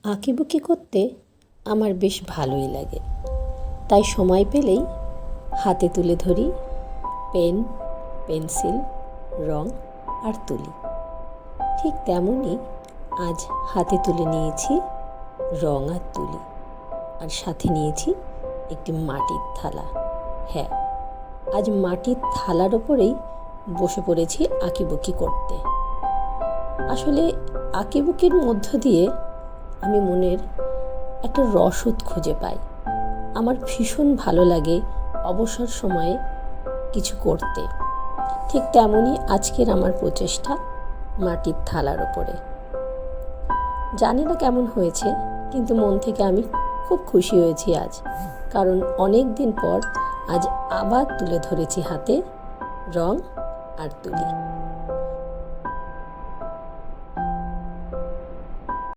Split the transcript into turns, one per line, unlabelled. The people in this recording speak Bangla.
আঁকিবুকি করতে আমার বেশ ভালোই লাগে, তাই সময় পেলেই হাতে তুলে ধরি পেন, পেন্সিল, রং আর তুলি। ঠিক তেমনই আজ হাতে তুলে নিয়েছি রং আর তুলি, আর সাথে নিয়েছি একটি মাটির থালা। হ্যাঁ, আজ মাটির থালার ওপরেই বসে পড়েছি আঁকিবুকি করতে। আসলে আঁকিবুকির মধ্য দিয়ে আমি মনের একটা রসদ খুঁজে পাই। আমার ভীষণ ভালো লাগে অবসর সময়ে কিছু করতে। ঠিক তেমনই আজকের আমার প্রচেষ্টা মাটির থালার ওপরে। জানি না কেমন হয়েছে, কিন্তু মন থেকে আমি খুব খুশি হয়েছি আজ, কারণ অনেক দিন পর আজ আবার তুলে ধরেছি হাতে রং আর তুলি।